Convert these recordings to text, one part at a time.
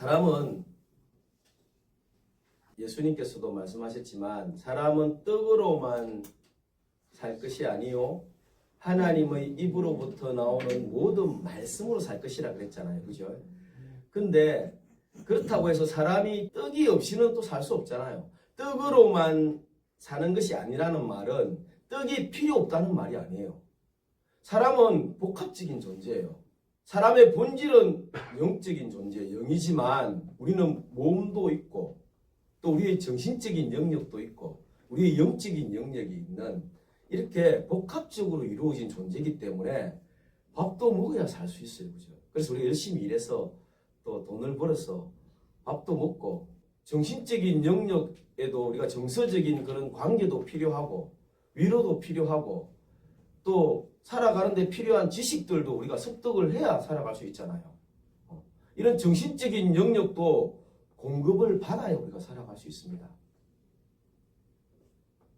사람은 예수님께서도 말씀하셨지만 사람은 떡으로만 살 것이 아니요 하나님의 입으로부터 나오는 모든 말씀으로 살 것이라 그랬잖아요. 그죠? 근데 그렇다고 해서 사람이 떡이 없이는 또 살 수 없잖아요. 떡으로만 사는 것이 아니라는 말은 떡이 필요 없다는 말이 아니에요. 사람은 복합적인 존재예요. 사람의 본질은 영적인 존재, 영이지만 우리는 몸도 있고 또 우리의 정신적인 영역도 있고 우리의 영적인 영역이 있는 이렇게 복합적으로 이루어진 존재이기 때문에 밥도 먹어야 살 수 있어요. 그죠? 그래서 우리가 열심히 일해서 또 돈을 벌어서 밥도 먹고 정신적인 영역에도 우리가 정서적인 그런 관계도 필요하고 위로도 필요하고 또 살아가는데 필요한 지식들도 우리가 습득을 해야 살아갈 수 있잖아요. 이런 정신적인 영역도 공급을 받아야 우리가 살아갈 수 있습니다.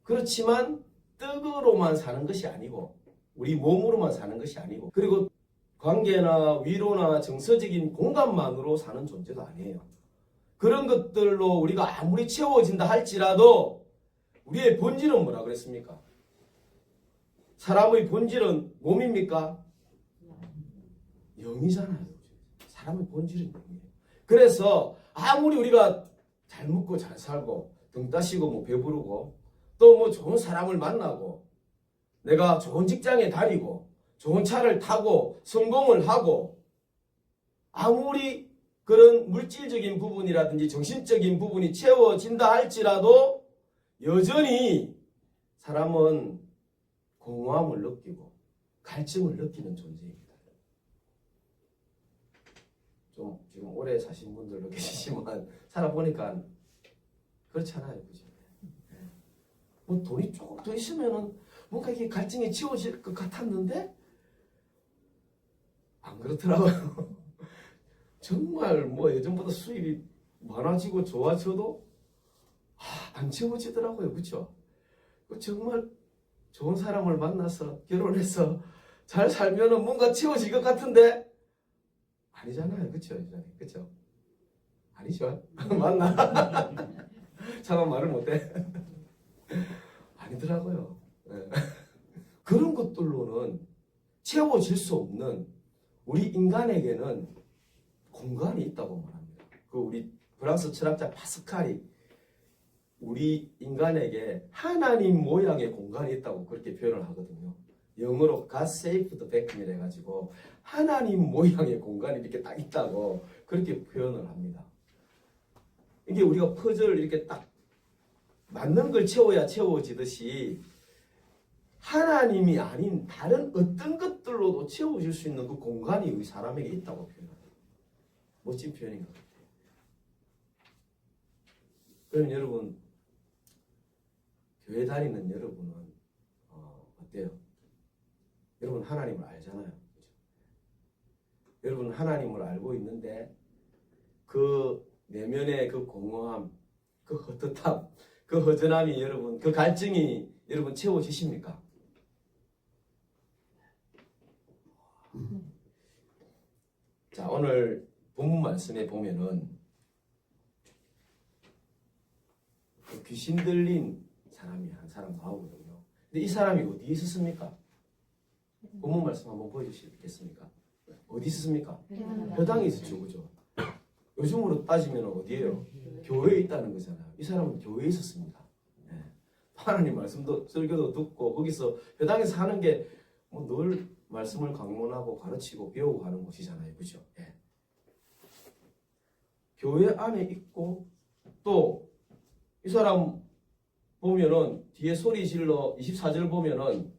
그렇지만 떡으로만 사는 것이 아니고 우리 몸으로만 사는 것이 아니고 그리고 관계나 위로나 정서적인 공간만으로 사는 존재도 아니에요. 그런 것들로 우리가 아무리 채워진다 할지라도 우리의 본질은 뭐라 그랬습니까? 사람의 본질은 몸입니까? 영이잖아요. 사람의 본질은 영이에요. 그래서 아무리 우리가 잘 먹고 잘 살고 등 따시고 뭐 배부르고 또 뭐 좋은 사람을 만나고 내가 좋은 직장에 다니고 좋은 차를 타고 성공을 하고 아무리 그런 물질적인 부분이라든지 정신적인 부분이 채워진다 할지라도 여전히 사람은 공허함을 느끼고 갈증을 느끼는 존재입니다. 좀 지금 오래 사신 분들도 계시지만 살아보니까 그렇잖아요. 그죠? 뭐 돈이 조금 더 있으면은 뭔가 이게 갈증이 지워질 것 같았는데 안 그렇더라고요. 정말 뭐 예전보다 수입이 많아지고 좋아져도 안 채워지더라고요. 그렇죠? 정말 좋은 사람을 만나서 결혼해서 잘 살면은 뭔가 채워질 것 같은데 아니잖아요. 그렇죠? 그렇죠? 아니죠? 맞나? 차마 말을 못해. 아니더라고요. 네. 그런 것들로는 채워질 수 없는 우리 인간에게는 공간이 있다고 말합니다. 그 우리 프랑스 철학자 파스칼이 우리 인간에게 하나님 모양의 공간이 있다고 그렇게 표현을 하거든요. 영어로 God saved the Beck이라 해가지고 하나님 모양의 공간이 이렇게 딱 있다고 그렇게 표현을 합니다. 이게 우리가 퍼즐을 이렇게 딱 맞는 걸 채워야 채워지듯이 하나님이 아닌 다른 어떤 것들로도 채워질 수 있는 그 공간이 우리 사람에게 있다고 표현합니다. 멋진 표현인 것 같아요. 그럼 여러분 교회 다니는 여러분은 어때요? 여러분 하나님을 알잖아요. 그렇죠? 여러분 하나님을 알고 있는데 그 내면의 그 공허함, 그 헛헛함, 그 허전함이 여러분, 그 갈증이 여러분 채워지십니까? 자, 오늘 본문 말씀에 보면은 그 귀신 들린 사람이 한 사람 나오거든요. 근데 이 사람이 어디에 있었습니까? 본문 말씀 한번 보여주시겠습니까? 어디 있었습니까? 회당에 있었죠, 그죠? 요즘으로 따지면 어디예요? 교회에 있다는 거잖아요. 이 사람은 교회에 있었습니다. 네. 하나님 말씀도 설교도 듣고 거기서 회당에서 하는 게 뭐 늘 말씀을 강론하고 가르치고 배우고 하는 곳이잖아요, 그죠? 네. 교회 안에 있고 또 이 사람 보면은 뒤에 소리 질러 24절 보면은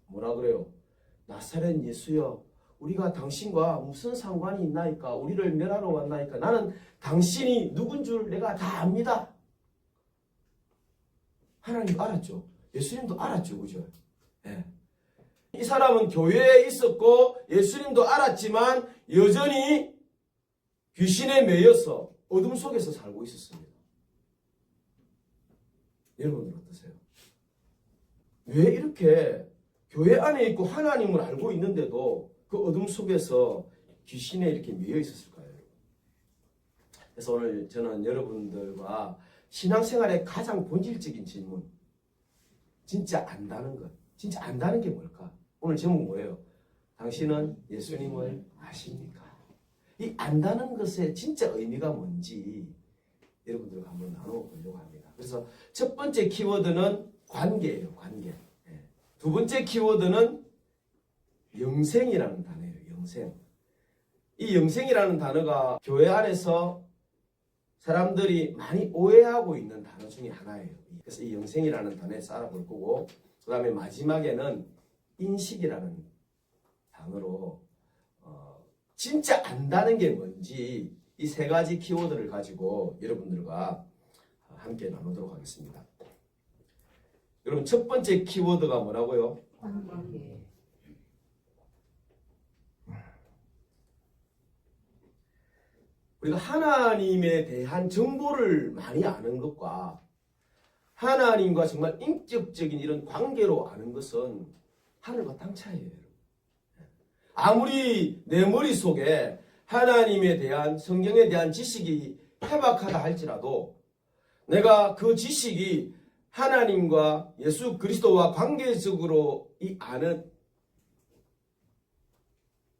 뭐라 그래요? 나사렛 예수여 우리가 당신과 무슨 상관이 있나이까? 우리를 멸하러 왔나이까? 나는 당신이 누군 줄 내가 다 압니다. 하나님 알았죠. 예수님도 알았죠. 그죠? 네. 이 사람은 교회에 있었고 예수님도 알았지만 여전히 귀신에 매여서 어둠 속에서 살고 있었습니다. 여러분들 어떠세요? 왜 이렇게 교회 안에 있고 하나님을 알고 있는데도 그 어둠 속에서 귀신에 이렇게 매여 있었을까요? 그래서 오늘 저는 여러분들과 신앙생활의 가장 본질적인 질문, 진짜 안다는 것, 진짜 안다는 게 뭘까? 오늘 제목 뭐예요? 당신은 예수님을 아십니까? 이 안다는 것의 진짜 의미가 뭔지 여러분들과 한번 나눠보려고 합니다. 그래서 첫 번째 키워드는 관계예요. 관계. 예. 두 번째 키워드는 영생이라는 단어예요. 영생. 이 영생이라는 단어가 교회 안에서 사람들이 많이 오해하고 있는 단어 중에 하나예요. 그래서 이 영생이라는 단어에서 알아볼 거고, 그 다음에 마지막에는 인식이라는 단어로 진짜 안다는 게 뭔지 이 세 가지 키워드를 가지고 여러분들과 함께 나누도록 하겠습니다. 여러분, 첫 번째 키워드가 뭐라고요? 관계. 우리가 하나님에 대한 정보를 많이 아는 것과 하나님과 정말 인격적인 이런 관계로 아는 것은 하늘과 땅 차이예요. 아무리 내 머릿속에 하나님에 대한, 성경에 대한 지식이 해박하다 할지라도 내가 그 지식이 하나님과 예수 그리스도와 관계적으로 이 아는,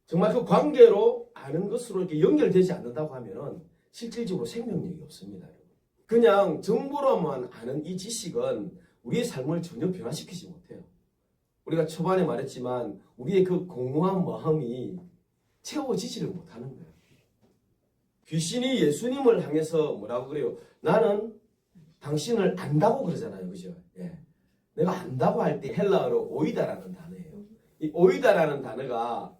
정말 그 관계로 아는 것으로 이렇게 연결되지 않는다고 하면 실질적으로 생명력이 없습니다. 그냥 정보로만 아는 이 지식은 우리의 삶을 전혀 변화시키지 못해요. 우리가 초반에 말했지만 우리의 그 공허한 마음이 채워지지를 못하는 거예요. 귀신이 예수님을 향해서 뭐라고 그래요? 나는 당신을 안다고 그러잖아요. 그죠? 예. 내가 안다고 할 때 헬라어로 오이다라는 단어예요. 이 오이다라는 단어가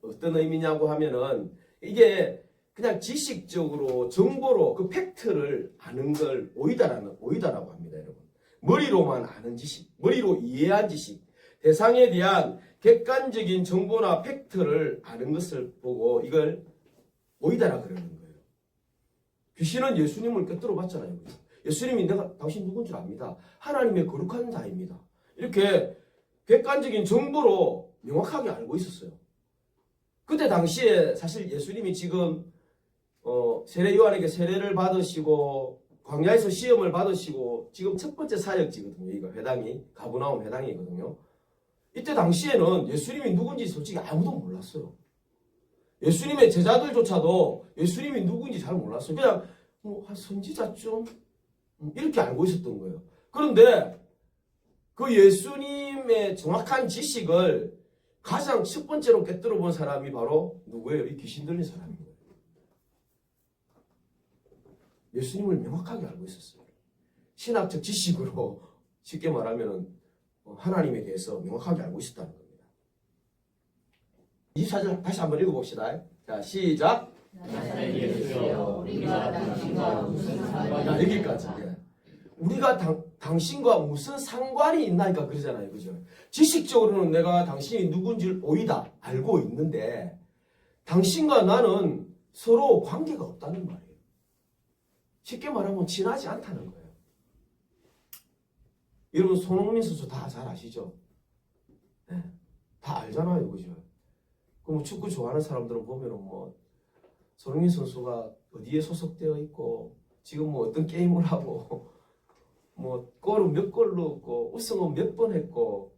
어떤 의미냐고 하면은 이게 그냥 지식적으로 정보로 그 팩트를 아는 걸 오이다라고 합니다, 여러분. 머리로만 아는 지식, 머리로 이해한 지식, 대상에 대한 객관적인 정보나 팩트를 아는 것을 보고 이걸 오이다라 그러는 거예요. 귀신은 예수님을 꿰뚫어 봤잖아요. 예수님이 내가 당신 누군 줄 압니다. 하나님의 거룩한 자입니다. 이렇게 객관적인 정보로 명확하게 알고 있었어요. 그때 당시에 사실 예수님이 지금 세례 요한에게 세례를 받으시고 광야에서 시험을 받으시고 지금 첫 번째 사역지거든요. 이거 회당이 가버나움 회당이거든요. 이때 당시에는 예수님이 누군지 솔직히 아무도 몰랐어요. 예수님의 제자들조차도 예수님이 누군지 잘 몰랐어요. 그냥 한 선지자쯤 이렇게 알고 있었던 거예요. 그런데 그 예수님의 정확한 지식을 가장 첫 번째로 꿰뚫어 본 사람이 바로 누구예요? 이 귀신 들린 사람인 거예요. 예수님을 명확하게 알고 있었어요. 신학적 지식으로 쉽게 말하면 하나님에 대해서 명확하게 알고 있었다는 겁니다. 24절 다시 한번 읽어봅시다. 자, 시작. 여기까지. 우리가 당신과 무슨 상관이 있나니까 그러잖아요. 그죠? 지식적으로는 내가 당신이 누군지를 오이다 알고 있는데 당신과 나는 서로 관계가 없다는 말이에요. 쉽게 말하면 친하지 않다는 거예요. 여러분 손흥민 선수 다 잘 아시죠? 네, 다 알잖아요. 그죠? 그럼 축구 좋아하는 사람들은 보면은 손흥민 선수가 어디에 소속되어 있고 지금 어떤 게임을 하고 골은 몇 골 넣었고 우승은 몇 번 했고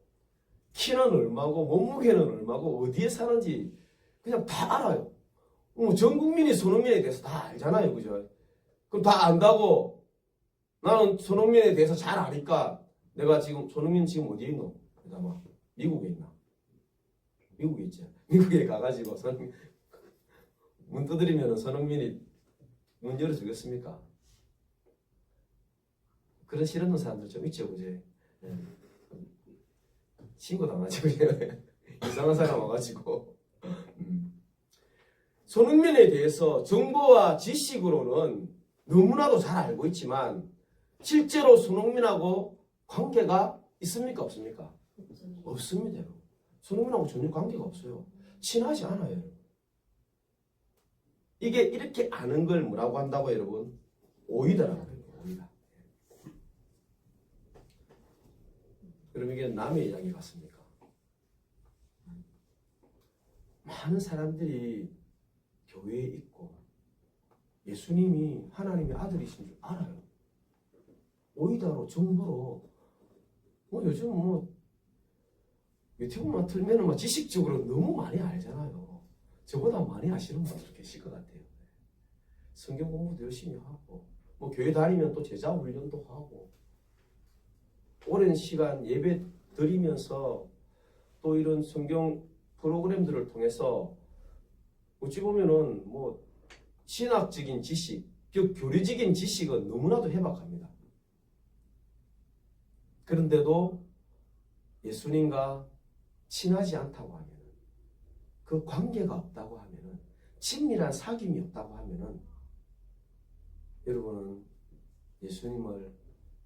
키는 얼마고 몸무게는 얼마고 어디에 사는지 그냥 다 알아요. 전 국민이 손흥민에 대해서 다 알잖아요. 그죠? 그럼 다 안다고 나는 손흥민에 대해서 잘 아니까 내가 지금 손흥민 지금 어디에 있노? 그다음 미국에 있나? 미국에 있지. 미국에 가가지고 손흥민 문 두드리면 손흥민이 문 열어주겠습니까? 그런 싫어하는 사람들 좀 있죠, 그제? 네. 신고 당하죠, 그제? 이상한 사람 와가지고. 손흥민에 대해서 정보와 지식으로는 너무나도 잘 알고 있지만 실제로 손흥민하고 관계가 있습니까, 없습니까? 없습니다. 손흥민하고 전혀 관계가 없어요. 친하지 않아요. 이게 이렇게 아는 걸 뭐라고 한다고 여러분? 오이다라고 해요. 오이다. 그럼 이게 남의 이야기 같습니까? 많은 사람들이 교회에 있고 예수님이 하나님의 아들이신 줄 알아요. 오이다로 정보로 요즘 유튜브만 틀면은 지식적으로 너무 많이 알잖아요. 저보다 많이 아시는 분들 계실 것 같아요. 성경 공부도 열심히 하고 교회 다니면 또 제자 훈련도 하고 오랜 시간 예배 드리면서 또 이런 성경 프로그램들을 통해서 어찌 보면은 신학적인 지식, 교리적인 지식은 너무나도 해박합니다. 그런데도 예수님과 친하지 않다고 하면, 그 관계가 없다고 하면, 친밀한 사귐이 없다고 하면, 여러분은 예수님을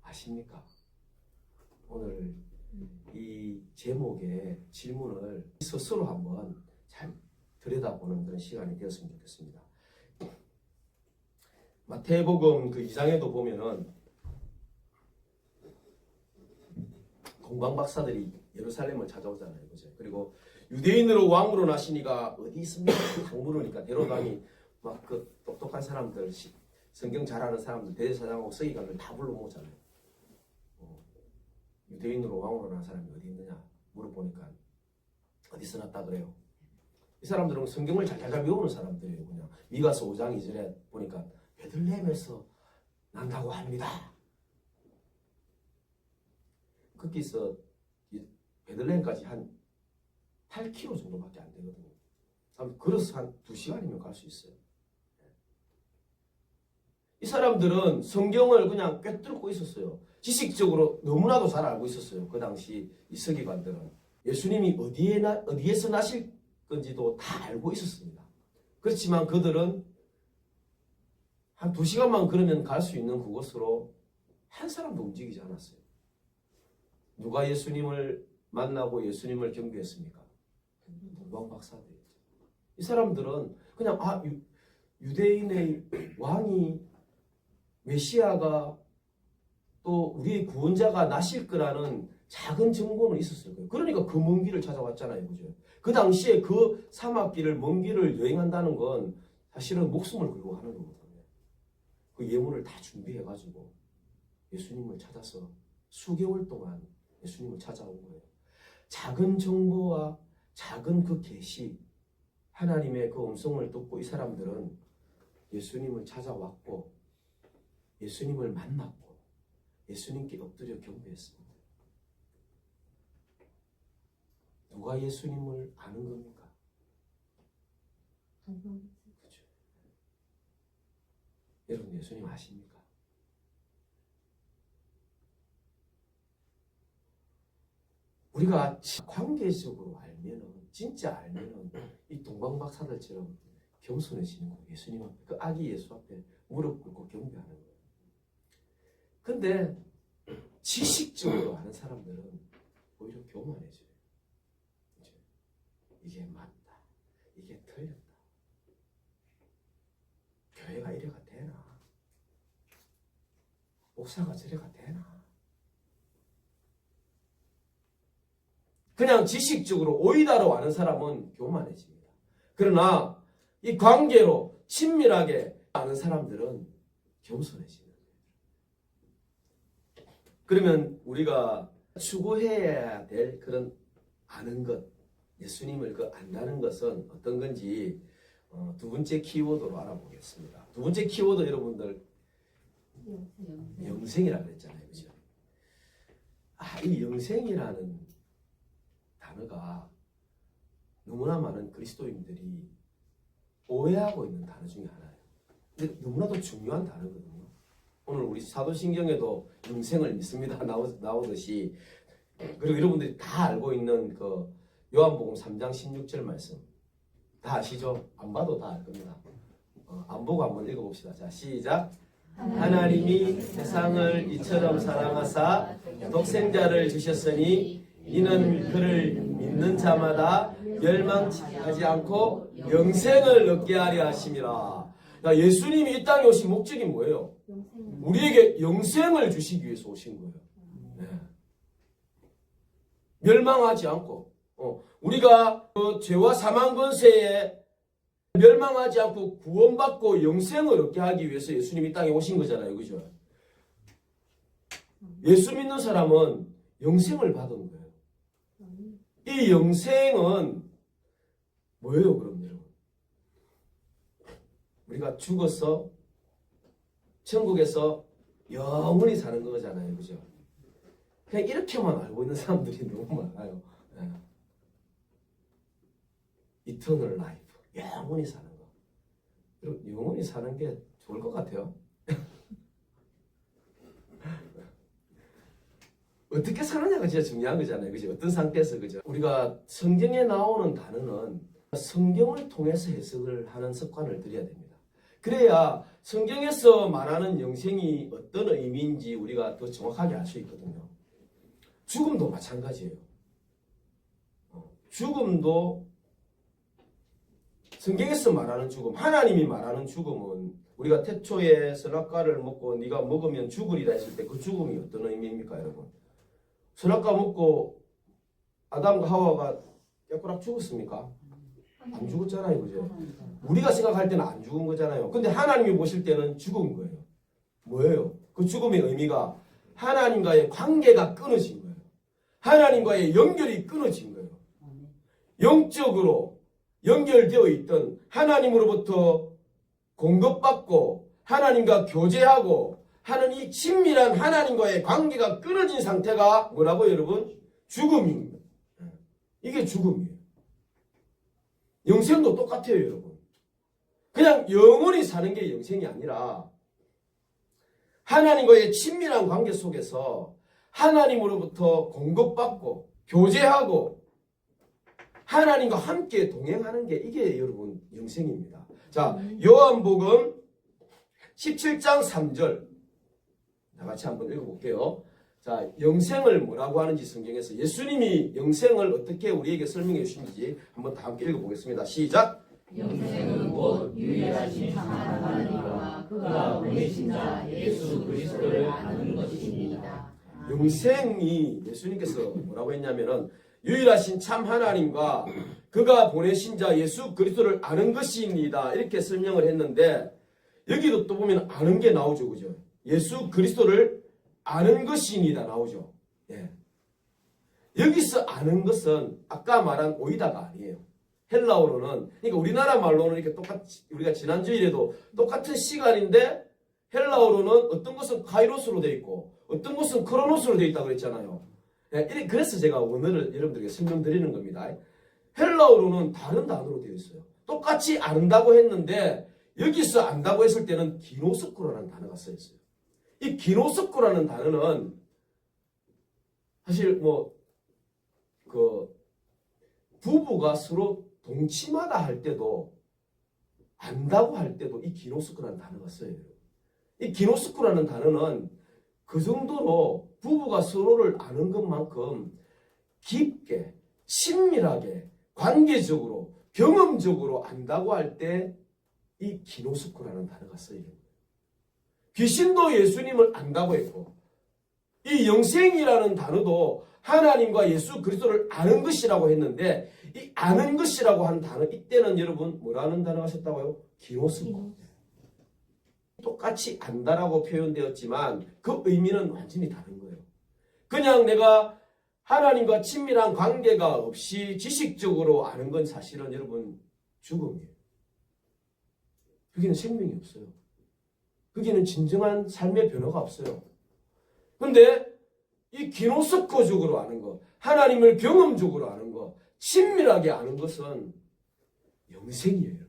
아십니까? 오늘 이 제목의 질문을 스스로 한번 잘 들여다보는 그런 시간이 되었으면 좋겠습니다. 마태복음 그 2장에도 보면은 공방박사들이 예루살렘을 찾아오잖아요. 그죠? 그리고 유대인으로 왕으로 나시니가 어디 있습니까? 딱 물으니까 데려가니 막 그 똑똑한 사람들, 성경 잘하는 사람들, 대제사장하고 서기관들 다 불러 모으잖아요. 유대인으로 왕으로 난 사람이 어디 있느냐 물어보니까 어디서 났다 그래요. 이 사람들은 성경을 잘 외우는 사람들이에요. 그냥 미가서 5장 2절에 보니까 베들레헴에서 난다고 합니다. 거기서 베들레헴까지 한 8km 정도밖에 안 되거든요. 걸어서 한 2시간이면 갈 수 있어요. 이 사람들은 성경을 그냥 꿰뚫고 있었어요. 지식적으로 너무나도 잘 알고 있었어요. 그 당시 이 서기관들은 예수님이 어디에서 나실 건지도 다 알고 있었습니다. 그렇지만 그들은 한 2시간만 걸으면 갈 수 있는 그곳으로 한 사람도 움직이지 않았어요. 누가 예수님을 만나고 예수님을 경배했습니까? 동방박사들이죠. 이 사람들은 그냥 유대인의 왕이 메시아가 또 우리의 구원자가 나실 거라는 작은 정보는 있었을 거예요. 그러니까 그 먼 길을 찾아왔잖아요. 그죠? 그 당시에 그 사막길을 먼 길을 여행한다는 건 사실은 목숨을 걸고 하는 거거든요. 그 예물을 다 준비해가지고 예수님을 찾아서 수개월 동안 예수님을 찾아온 거예요. 작은 정보와 작은 그 계시, 하나님의 그 음성을 듣고 이 사람들은 예수님을 찾아왔고 예수님을 만났고 예수님께 엎드려 경배했습니다. 누가 예수님을 아는 겁니까? 그렇죠. 여러분 예수님 아십니까? 우리가 관계적으로 알면은 진짜 알면은 이 동방박사들처럼 겸손해지는 거예요. 예수님 앞에 그 아기 예수 앞에 무릎 꿇고 경배하는 거예요. 근데 지식적으로 아는 사람들은 오히려 교만해져요. 그렇죠? 이게 맞다. 이게 틀렸다. 교회가 이래가 되나? 목사가 저래가 되나? 그냥 지식적으로 오이다로 아는 사람은 교만해집니다. 그러나 이 관계로 친밀하게 아는 사람들은 겸손해집니다. 그러면 우리가 추구해야 될 그런 아는 것, 예수님을 안다는 것은 어떤 건지 두 번째 키워드로 알아보겠습니다. 두 번째 키워드 여러분들 영생이라고 했잖아요. 그죠? 이 영생이라는 단어가 너무나 많은 그리스도인들이 오해하고 있는 단어 중에 하나예요. 근데 너무나도 중요한 단어거든요. 오늘 우리 사도신경에도 영생을 믿습니다 나오듯이, 그리고 여러분들이 다 알고 있는 그 요한복음 3장 16절 말씀 다 아시죠? 안 봐도 다 알 겁니다. 안 보고 한번 읽어봅시다. 자, 시작. 하나님이 세상을 이처럼 사랑하사 독생자를 주셨으니 이는 그를 믿는 자마다 멸망하지 않고 영생을 얻게 하려 하심이라. 예수님이 이 땅에 오신 목적이 뭐예요? 우리에게 영생을 주시기 위해서 오신 거예요. 네. 멸망하지 않고 우리가 그 죄와 사망 권세에 멸망하지 않고 구원받고 영생을 얻게 하기 위해서 예수님이 이 땅에 오신 거잖아요. 그죠? 예수 믿는 사람은 영생을 받은 거예요. 이 영생은 뭐예요, 그럼 여러분? 우리가 죽어서 천국에서 영원히 사는 거잖아요. 그죠? 그냥 이렇게만 알고 있는 사람들이 너무 많아요. 이터널 라이프. 영원히 사는 거. 여러분, 영원히 사는 게 좋을 것 같아요. 어떻게 사느냐가 진짜 중요한 거잖아요. 그죠? 어떤 상태에서, 그죠? 우리가 성경에 나오는 단어는 성경을 통해서 해석을 하는 습관을 들여야 됩니다. 그래야 성경에서 말하는 영생이 어떤 의미인지 우리가 더 정확하게 알 수 있거든요. 죽음도 마찬가지예요. 죽음도 성경에서 말하는 죽음, 하나님이 말하는 죽음은 우리가 태초에 선악과를 먹고 네가 먹으면 죽으리라 했을 때 그 죽음이 어떤 의미입니까, 여러분? 선악과 먹고 아담과 하와가 깨꼬락 죽었습니까? 안 죽었잖아요, 그죠? 우리가 생각할 때는 안 죽은 거잖아요. 근데 하나님이 보실 때는 죽은 거예요. 뭐예요? 그 죽음의 의미가 하나님과의 관계가 끊어진 거예요. 하나님과의 연결이 끊어진 거예요. 영적으로 연결되어 있던 하나님으로부터 공급받고 하나님과 교제하고 하는 이 친밀한 하나님과의 관계가 끊어진 상태가 뭐라고 여러분? 죽음입니다. 이게 죽음이에요. 영생도 똑같아요, 여러분. 그냥 영원히 사는 게 영생이 아니라 하나님과의 친밀한 관계 속에서 하나님으로부터 공급받고 교제하고 하나님과 함께 동행하는 게 이게 여러분 영생입니다. 자, 요한복음 17장 3절 다 같이 한번 읽어볼게요. 자, 영생을 뭐라고 하는지 성경에서 예수님이 영생을 어떻게 우리에게 설명해 주시는지 한번 다 함께 읽어보겠습니다. 시작! 영생은 곧 유일하신 하나님과 그가 보내신 자 예수 그리스도를 아는 것입니다. 영생이 예수님께서 뭐라고 했냐면은 유일하신 참 하나님과 그가 보내신 자 예수 그리스도를 아는 것입니다. 이렇게 설명을 했는데 여기도 또 보면 아는 게 나오죠. 그죠? 예수 그리스도를 아는 것입니다. 나오죠. 예. 여기서 아는 것은 아까 말한 오이다가 아니에요. 헬라어로는, 그러니까 우리나라 말로는 이렇게 똑같이, 우리가 지난주일에도 똑같은 시간인데 헬라어로는 어떤 것은 카이로스로 되어 있고 어떤 것은 크로노스로 되어 있다고 그랬잖아요. 예, 그래서 제가 오늘을 여러분들에게 설명드리는 겁니다. 헬라어로는 다른 단어로 되어 있어요. 똑같이 안다고 했는데 여기서 안다고 했을 때는 기노스코라는 단어가 써 있어요. 이 기노스코라는 단어는 사실 부부가 서로 동침하다 할 때도 안다고 할 때도 이 기노스코라는 단어가 써요. 이 기노스코라는 단어는 그 정도로 부부가 서로를 아는 것만큼 깊게 친밀하게 관계적으로 경험적으로 안다고 할 때 이 기노스코라는 단어가 써요. 귀신도 예수님을 안다고 했고 이 영생이라는 단어도 하나님과 예수 그리스도를 아는 것이라고 했는데 이 아는 것이라고 하는 단어 이때는 여러분 뭐라는 단어가 썼다고요? 기노스코. 똑같이 안다라고 표현되었지만 그 의미는 완전히 다른 거예요. 그냥 내가 하나님과 친밀한 관계가 없이 지식적으로 아는 건 사실은 여러분 죽음이에요. 거기는 생명이 없어요. 거기는 진정한 삶의 변화가 없어요. 그런데 이 기노스코적으로 아는 것, 하나님을 경험적으로 아는 것, 친밀하게 아는 것은 영생이에요.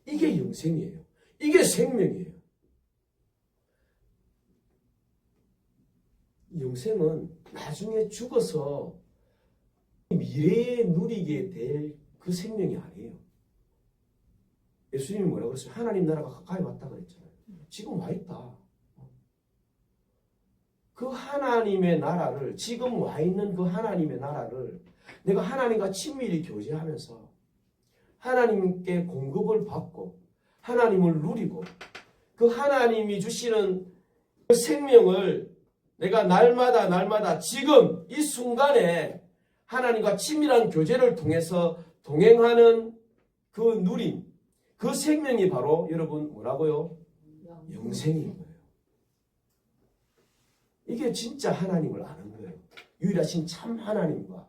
이게 영생이에요. 이게 생명이에요. 영생은 나중에 죽어서 미래에 누리게 될 그 생명이 아니에요. 예수님이 뭐라고 그랬어요? 하나님 나라가 가까이 왔다 그랬잖아요. 지금 와 있다. 그 하나님의 나라를, 지금 와 있는 그 하나님의 나라를 내가 하나님과 친밀히 교제하면서 하나님께 공급을 받고 하나님을 누리고 그 하나님이 주시는 그 생명을 내가 날마다 지금 이 순간에 하나님과 친밀한 교제를 통해서 동행하는 그 누림, 그 생명이 바로 여러분 뭐라고요? 영생인 거예요. 이게 진짜 하나님을 아는 거예요. 유일하신 참 하나님과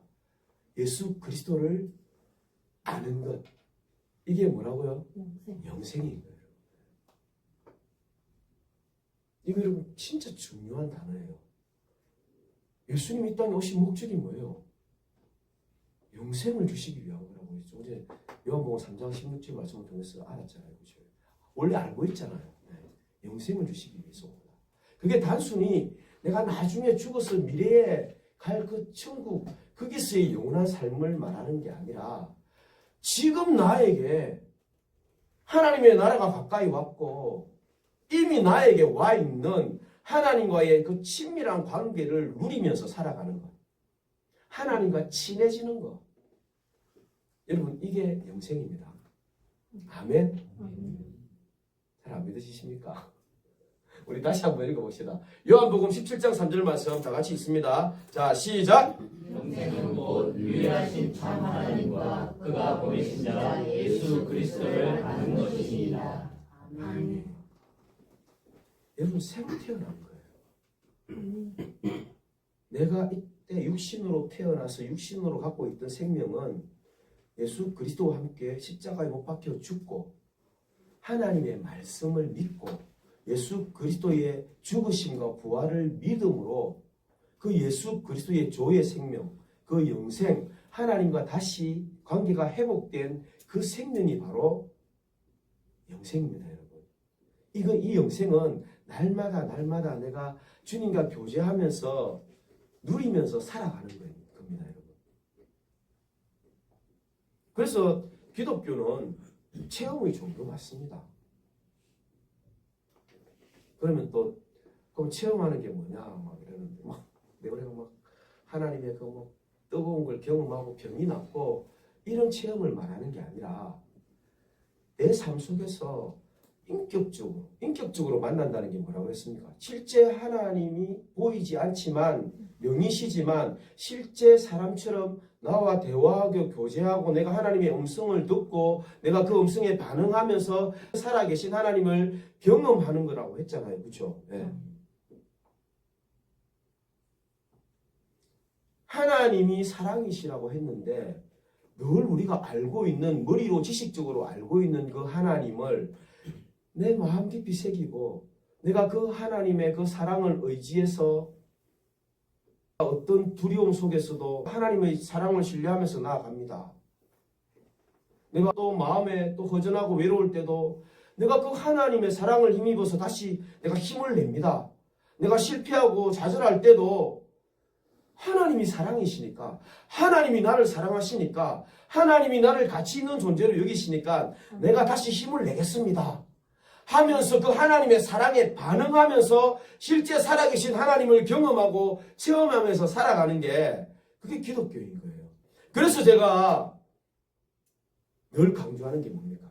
예수 그리스도를 아는 것. 이게 뭐라고요? 영생인 거예요. 이거 여러분 진짜 중요한 단어예요. 예수님이 이 땅에 오신 목적이 뭐예요? 영생을 주시기 위한 거라고 했죠. 어제 요한복음 3장 16절 말씀을 통해서 알았잖아요. 그렇죠? 원래 알고 있잖아요. 네. 영생을 주시기 위해서 온다. 그게 단순히 내가 나중에 죽어서 미래에 갈 그 천국, 거기서의 영원한 삶을 말하는 게 아니라 지금 나에게 하나님의 나라가 가까이 왔고 이미 나에게 와 있는 하나님과의 그 친밀한 관계를 누리면서 살아가는 것. 하나님과 친해지는 것. 여러분 이게 영생입니다. 아멘. 잘 안 믿으시십니까? 우리 다시 한번 읽어봅시다. 요한복음 17장 3절 말씀 다 같이 읽습니다. 자, 시작. 영생은 곧 유일하신 참 하나님과 그가 보내신 자 예수 그리스도를 아는 것이니라. 아멘. 여러분 새로 태어난 거예요. 내가 이때 육신으로 태어나서 육신으로 갖고 있던 생명은 예수 그리스도와 함께 십자가에 못 박혀 죽고 하나님의 말씀을 믿고 예수 그리스도의 죽으심과 부활을 믿음으로 그 예수 그리스도의 조의 생명, 그 영생, 하나님과 다시 관계가 회복된 그 생명이 바로 영생입니다, 여러분. 이 영생은 날마다 내가 주님과 교제하면서 누리면서 살아가는 겁니다, 여러분. 그래서 기독교는 체험의 종류 맞습니다. 그러면 또 그럼 체험하는 게 뭐냐 막 이러는데 내가 막 하나님의 그 뭐 뜨거운 걸 경험하고 병이 낫고 이런 체험을 말하는 게 아니라 내 삶 속에서 인격적으로 만난다는 게 뭐라고 했습니까? 실제 하나님이 보이지 않지만 영이시지만 실제 사람처럼 나와 대화하고 교제하고 내가 하나님의 음성을 듣고 내가 그 음성에 반응하면서 살아계신 하나님을 경험하는 거라고 했잖아요. 그렇죠? 네. 하나님이 사랑이시라고 했는데 늘 우리가 알고 있는 머리로 지식적으로 알고 있는 그 하나님을 내 마음 깊이 새기고 내가 그 하나님의 그 사랑을 의지해서 어떤 두려움 속에서도 하나님의 사랑을 신뢰하면서 나아갑니다. 내가 또 마음에 또 허전하고 외로울 때도 내가 그 하나님의 사랑을 힘입어서 다시 내가 힘을 냅니다. 내가 실패하고 좌절할 때도 하나님이 사랑이시니까 하나님이 나를 사랑하시니까 하나님이 나를 가치 있는 존재로 여기시니까 내가 다시 힘을 내겠습니다 하면서 그 하나님의 사랑에 반응하면서 실제 살아계신 하나님을 경험하고 체험하면서 살아가는 게 그게 기독교인 거예요. 그래서 제가 늘 강조하는 게 뭡니까?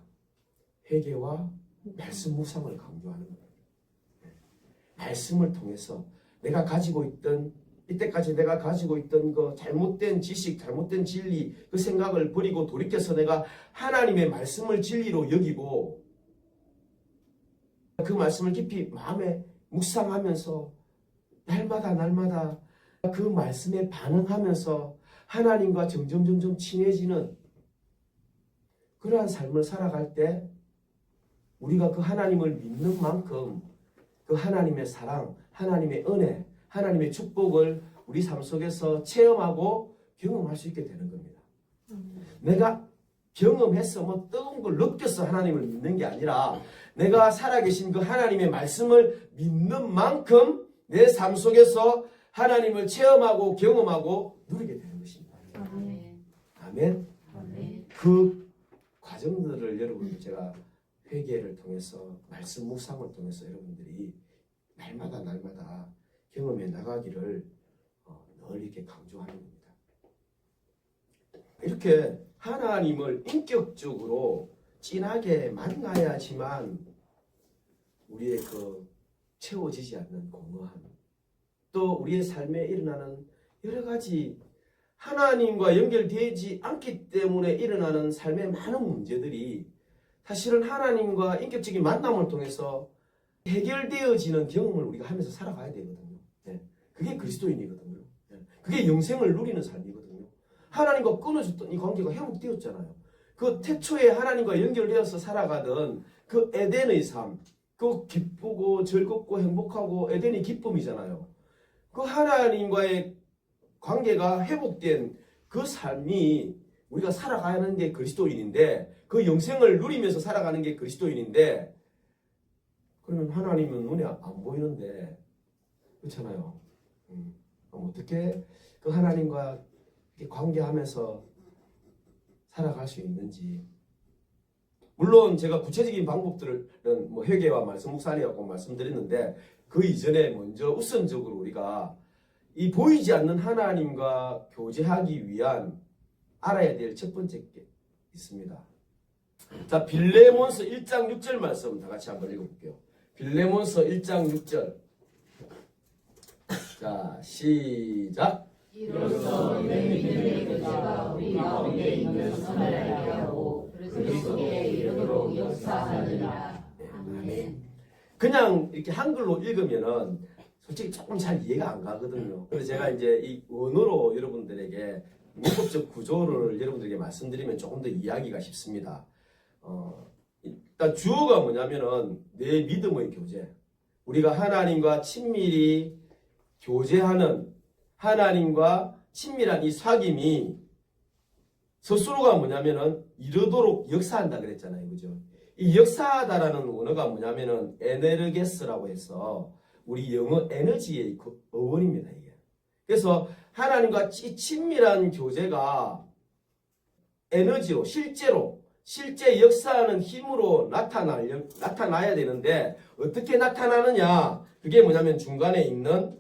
회개와 말씀 묵상을 강조하는 거예요. 말씀을 통해서 내가 가지고 있던 이때까지 내가 가지고 있던 그 잘못된 지식, 잘못된 진리, 그 생각을 버리고 돌이켜서 내가 하나님의 말씀을 진리로 여기고 그 말씀을 깊이 마음에 묵상하면서 날마다 그 말씀에 반응하면서 하나님과 점점 친해지는 그러한 삶을 살아갈 때 우리가 그 하나님을 믿는 만큼 그 하나님의 사랑, 하나님의 은혜, 하나님의 축복을 우리 삶 속에서 체험하고 경험할 수 있게 되는 겁니다. 내가 경험해서 뭐 뜨거운 걸 느껴서 하나님을 믿는 게 아니라 내가 살아계신 그 하나님의 말씀을 믿는 만큼 내 삶 속에서 하나님을 체험하고 경험하고 누리게 되는 것입니다. 아멘. 그 과정들을 여러분 제가 회개를 통해서 말씀 묵상을 통해서 여러분들이 날마다 경험해 나가기를 늘 이렇게 강조하는 겁니다. 이렇게 하나님을 인격적으로 진하게 만나야지만 우리의 그 채워지지 않는 공허함, 또 우리의 삶에 일어나는 여러 가지 하나님과 연결되지 않기 때문에 일어나는 삶의 많은 문제들이 사실은 하나님과 인격적인 만남을 통해서 해결되어지는 경험을 우리가 하면서 살아가야 되거든요. 예. 그게 그리스도인이거든요. 예. 그게 영생을 누리는 삶이거든요. 하나님과 끊어졌던 이 관계가 회복되었잖아요. 그 태초에 하나님과 연결되어서 살아가던 그 에덴의 삶, 그 기쁘고 즐겁고 행복하고 에덴이 기쁨이잖아요. 그 하나님과의 관계가 회복된 그 삶이 우리가 살아가는 게 그리스도인인데, 그 영생을 누리면서 살아가는 게 그리스도인인데, 그러면 하나님은 눈에 안 보이는데, 그렇잖아요. 어떻게 그 하나님과 관계하면서 살아갈 수 있는지. 물론 제가 구체적인 방법들은 뭐 회개와 말씀 묵상이라고 말씀드렸는데, 그 이전에 먼저 우선적으로 우리가 이 보이지 않는 하나님과 교제하기 위한 알아야 될 첫 번째 게 있습니다. 자, 빌레몬서 1장 6절 말씀 다 같이 한번 읽어볼게요. 빌레몬서 1장 6절. 자, 시작. 이로써 이런 믿음의 교제가 우리 가운데 있는 선을 알게 하고 그리스도에 이르도록 역사하느니라. 아멘. 그냥 이렇게 한글로 읽으면은 솔직히 조금 잘 이해가 안 가거든요. 그래서 제가 이제 이 언어로 여러분들에게 문법적 구조를 여러분들에게 말씀드리면 조금 더 이해하기가 쉽습니다. 일단 주어가 뭐냐면은 내 믿음의 교제. 우리가 하나님과 친밀히 교제하는, 하나님과 친밀한 이 사귐이 스스로가 뭐냐면은 이르도록 역사한다 그랬잖아요. 그죠? 이 역사하다라는 언어가 뭐냐면은 에네르게스라고 해서 우리 영어 에너지의 그 어원입니다. 이게. 그래서 하나님과 친밀한 교제가 에너지로, 실제 역사하는 힘으로 나타나야 되는데, 어떻게 나타나느냐? 그게 뭐냐면 중간에 있는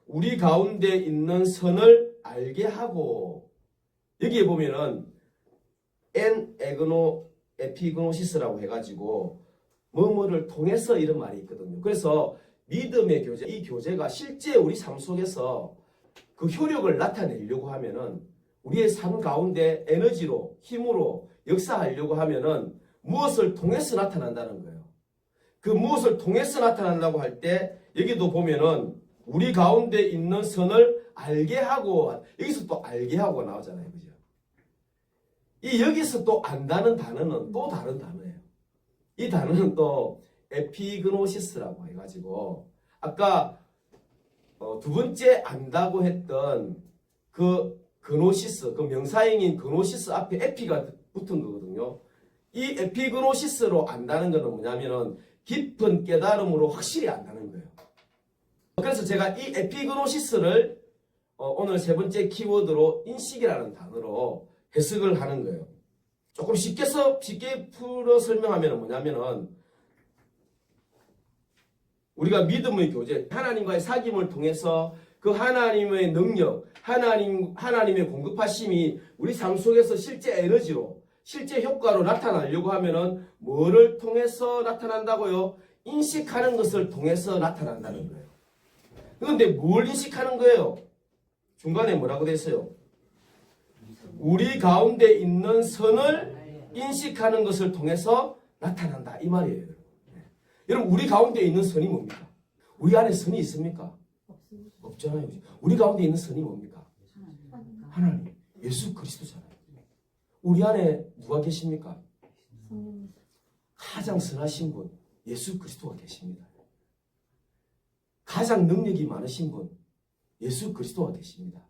우리 가운데 있는 선을 알게 하고, 여기에 보면은 에피그노시스라고 해가지고 뭐뭐를 통해서 이런 말이 있거든요. 그래서 믿음의 교제, 이 교제가 실제 우리 삶 속에서 그 효력을 나타내려고 하면은, 우리의 삶 가운데 에너지로, 힘으로 역사하려고 하면은 무엇을 통해서 나타난다는 거예요. 그 무엇을 통해서 나타난다고 할 때 여기도 보면은 우리 가운데 있는 선을 알게 하고, 여기서 또 알게 하고 나오잖아요. 그죠? 이 여기서 또 안다는 단어는 또 다른 단어예요. 이 단어는 또 에피그노시스라고 해가지고, 아까 두 번째 안다고 했던 그 그노시스, 그 명사형인 그노시스 앞에 에피가 붙은 거거든요. 이 에피그노시스로 안다는 것은 뭐냐면은 깊은 깨달음으로 확실히 안다는 거예요. 그래서 제가 이 에피그노시스를 오늘 세 번째 키워드로 인식이라는 단어로 해석을 하는 거예요. 조금 쉽게 풀어 설명하면 뭐냐면은, 우리가 믿음의 교제, 하나님과의 사귐을 통해서 그 하나님의 능력, 하나님의 공급하심이 우리 삶 속에서 실제 에너지로, 실제 효과로 나타나려고 하면은 뭐를 통해서 나타난다고요? 인식하는 것을 통해서 나타난다는 거예요. 그런데 뭘 인식하는 거예요? 중간에 뭐라고 됐어요? 우리 가운데 있는 선을 인식하는 것을 통해서 나타난다, 이 말이에요. 여러분, 우리 가운데 있는 선이 뭡니까? 우리 안에 선이 있습니까? 없잖아요. 우리 가운데 있는 선이 뭡니까? 하나님, 예수 그리스도잖아요. 우리 안에 누가 계십니까? 가장 선하신 분, 예수 그리스도가 계십니다. 가장 능력이 많으신 분, 예수 그리스도가 계십니다.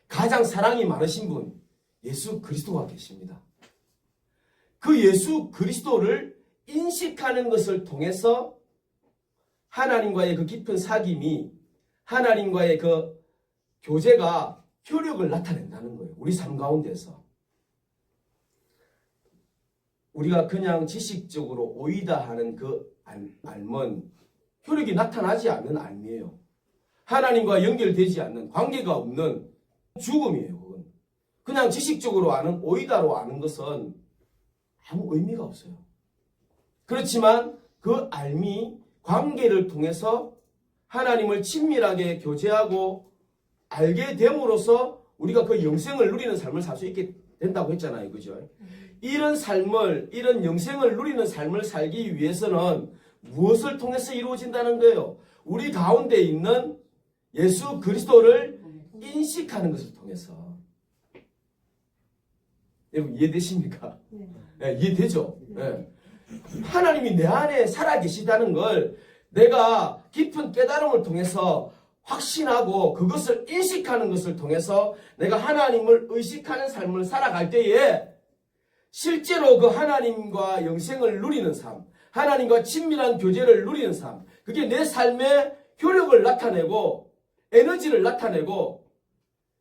가장 사랑이 많으신 분, 예수 그리스도가 계십니다. 그 예수 그리스도를 인식하는 것을 통해서 하나님과의 그 깊은 사귐이, 하나님과의 그 교제가 효력을 나타낸다는 거예요. 우리 삶 가운데서. 우리가 그냥 지식적으로 오이다 하는 그 알면 효력이 나타나지 않는 알미예요. 하나님과 연결되지 않는, 관계가 없는 죽음이에요. 그건. 그냥 지식적으로 아는, 오이다로 아는 것은 아무 의미가 없어요. 그렇지만 그 알미, 관계를 통해서 하나님을 친밀하게 교제하고 알게 됨으로써 우리가 그 영생을 누리는 삶을 살 수 있게 된다고 했잖아요. 그죠? 이런 삶을, 이런 영생을 누리는 삶을 살기 위해서는 무엇을 통해서 이루어진다는 거예요? 우리 가운데 있는 예수 그리스도를 인식하는 것을 통해서. 여러분 이해되십니까? 네, 이해되죠? 네. 하나님이 내 안에 살아계시다는 걸 내가 깊은 깨달음을 통해서 확신하고 그것을 인식하는 것을 통해서 내가 하나님을 의식하는 삶을 살아갈 때에 실제로 그 하나님과 영생을 누리는 삶, 하나님과 친밀한 교제를 누리는 삶, 그게 내 삶의 효력을 나타내고 에너지를 나타내고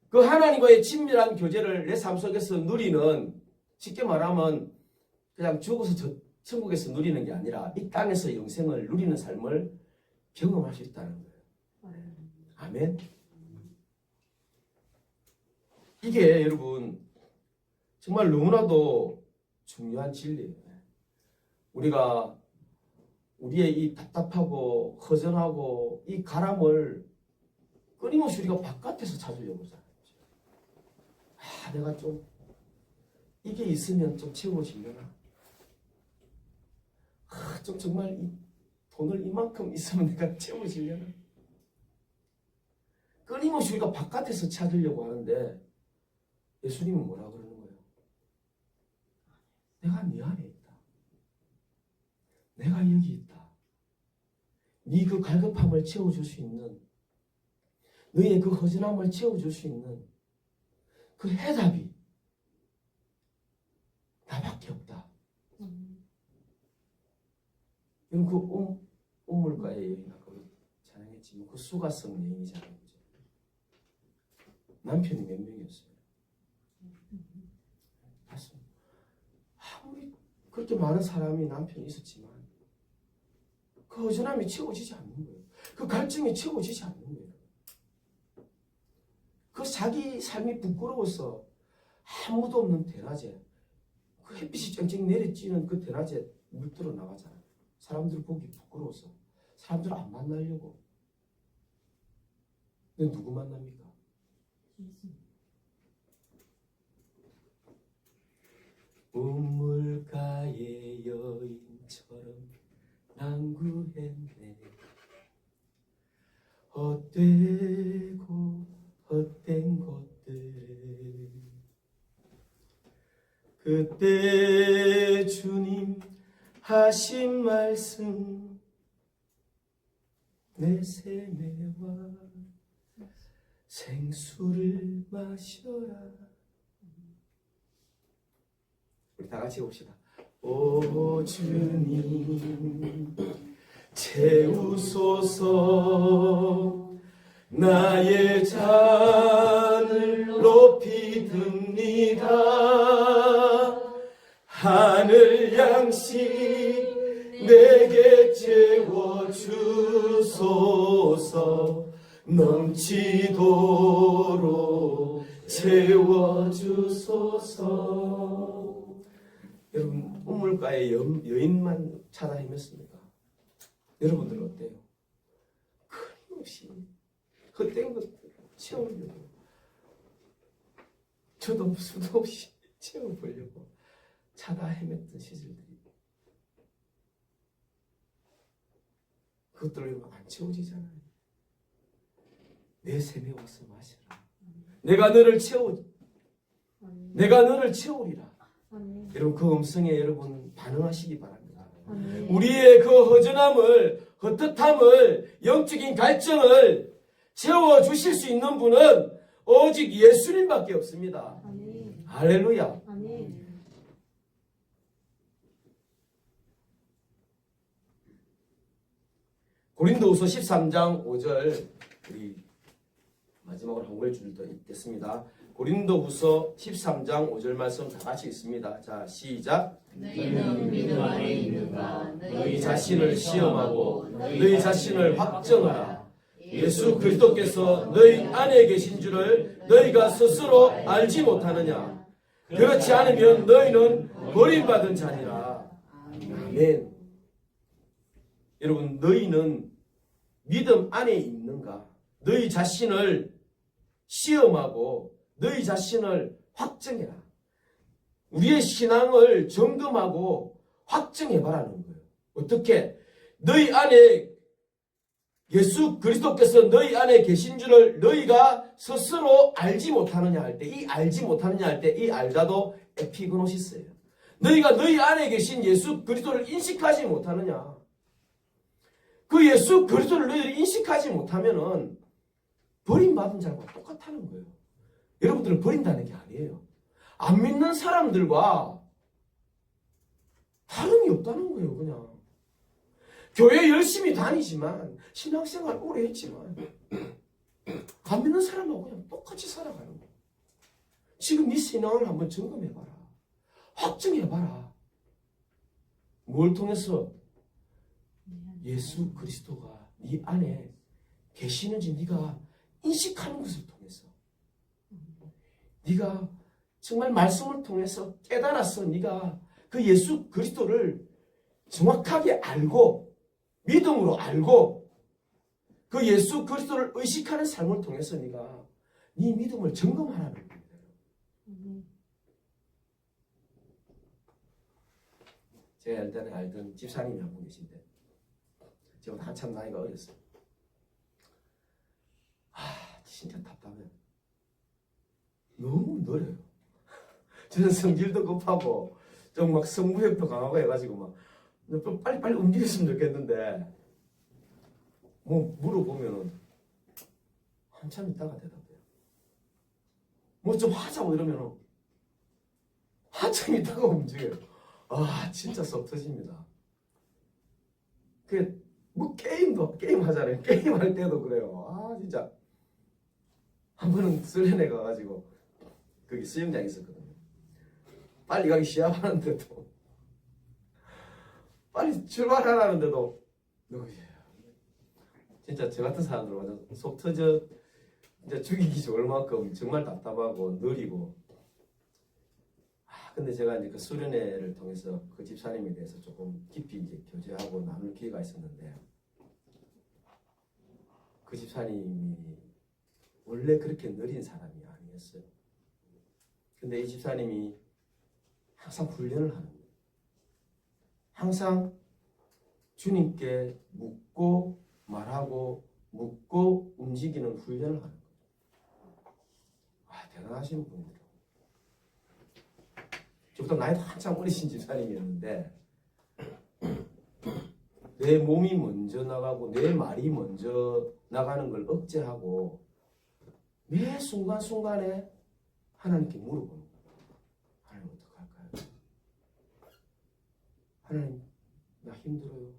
그 하나님과의 친밀한 교제를 내 삶 속에서 누리는, 쉽게 말하면 그냥 죽어서 저 천국에서 누리는 게 아니라 이 땅에서 영생을 누리는 삶을 경험할 수 있다는 거예요. 아멘. 이게 여러분 정말 너무나도 중요한 진리예요. 우리가 우리의 이 답답하고 허전하고 이 가람을 끊임없이 우리가 바깥에서 찾으려고 하잖아요. 내가 좀 이게 있으면 좀 채워지려나? 좀 정말 이 돈을 이만큼 있으면 내가 채워지려나? 끊임없이 우리가 바깥에서 찾으려고 하는데 예수님은 뭐라 그러는 거예요? 내가 네 안에 있다. 내가 여기 있다. 네 그 갈급함을 채워줄 수 있는, 너의 그 허전함을 채워줄 수 있는 그 해답이 나밖에 없다. 여러분 그 우물가의 여인 아까 찬양했지만 그 수가성 여인이잖아요. 남편이 몇 명이었어요? 맞습니다. 아무리 그렇게 많은 사람이 남편이 있었지만 그 허전함이 채워지지 않는 거예요. 그 갈증이 채워지지 않는 거예요. 그 자기 삶이 부끄러워서 아무도 없는 대낮에 그 햇빛이 쨍쨍 내리쬐는 그 대낮에 물들어 나가잖아요. 사람들 보기 부끄러워서 사람들 안 만나려고. 근데 누구 만납니까? 우물가의 여인처럼 난구했네. 헛되고 헛된 것들 그때 주님 하신 말씀 내 세매와 생수를 마셔라. 우리 다 같이 봅시다. 오 주님 채우소서. 나의 잔을 높이 듭니다. 하늘 양식 내게 채워주소서. 넘치도록 채워주소서. 여러분 우물가의 여인만 찾아 헤맸습니까? 여러분들은 어때요? 끊임없이 헛된 것들 채우려고, 저도 수도 없이 채워보려고 찾아 헤맸던 시절들이, 그것들을 안 채워지잖아요. 내 샘에 와서 마셔라. 내가 너를 채우리라. 여러분 그 음성에 여러분 반응하시기 바랍니다. 우리의 그 허전함을, 헛헛함을, 영적인 갈증을 채워주실 수 있는 분은 오직 예수님밖에 없습니다. 할렐루야. 고린도후서 13장 5절 우리 마지막으로 한 구절 더 읽겠습니다. 고린도후서 13장 5절 말씀 다 같이 읽습니다. 자, 시작. 너희는 믿음 안에 있는가? 너희 자신을 시험하고 너희 자신을 확정하라. 예수 그리스도께서 너희 안에 계신 줄을 너희가 스스로 알지 못하느냐? 그렇지 않으면 너희는 버림받은 자니라. 아멘. 여러분 너희는 믿음 안에 있는가? 너희 자신을 시험하고 너희 자신을 확정해라. 우리의 신앙을 점검하고 확증해봐라는 거예요. 어떻게? 너희 안에 예수 그리스도께서 너희 안에 계신 줄을 너희가 스스로 알지 못하느냐 할 때, 이 알지 못하느냐 할 때 이 알다도 에피그노시스예요. 너희가 너희 안에 계신 예수 그리스도를 인식하지 못하느냐. 그 예수 그리스도를 너희들이 인식하지 못하면은 버림받은 자와 똑같다는 거예요. 여러분들을 버린다는 게 아니에요. 안 믿는 사람들과 다름이 없다는 거예요, 그냥. 교회 열심히 다니지만, 신앙생활 오래 했지만, 안 믿는 사람하고 그냥 똑같이 살아가는 거예요. 지금 네 신앙을 한번 점검해봐라. 확증해봐라. 뭘 통해서? 예수 그리스도가 네 안에 계시는지 네가 인식하는 것을 통해서. 네가 정말 말씀을 통해서 깨달아서 네가 그 예수 그리스도를 정확하게 알고 믿음으로 알고 그 예수 그리스도를 의식하는 삶을 통해서 네가 네 믿음을 점검하라는 겁니다. 제가 일단은 알던 집사님이 한 분 계신데 저보다 한참 나이가 어렸어요. 진짜 답답해요. 너무 느려요. 저는 성질도 급하고 좀 막 성부욕도 강하고 해가지고 막 빨리빨리 움직였으면 좋겠는데 뭐 물어보면은 한참 있다가 대답해요. 뭐 좀 하자고 이러면은 한참 있다가 움직여요. 진짜 속 터집니다. 뭐 게임 하잖아요. 게임할 때도 그래요. 진짜 한 번은 수련회 가가지고 거기 수영장에 있었거든요. 빨리 가기 시합하는데도 빨리 출발하라는데도 진짜 저 같은 사람들 완전 속 터져 진짜 죽이기 좋을 만큼 정말 답답하고 느리고. 근데 제가 이제 그 수련회를 통해서 그 집사님에 대해서 조금 깊이 이제 교제하고 나눌 기회가 있었는데 그 집사님이 원래 그렇게 느린 사람이 아니었어요. 근데 이 집사님이 항상 훈련을 하는 거예요. 항상 주님께 묻고 말하고 묻고 움직이는 훈련을 하는 거예요. 대단하신 분이에요. 저보다 나이도 한참 어리신 집사님이었는데 내 몸이 먼저 나가고 내 말이 먼저 나가는 걸 억제하고 매 순간순간에 하나님께 물어보는 거예요. 하나님 어떡할까요? 하나님 나 힘들어요.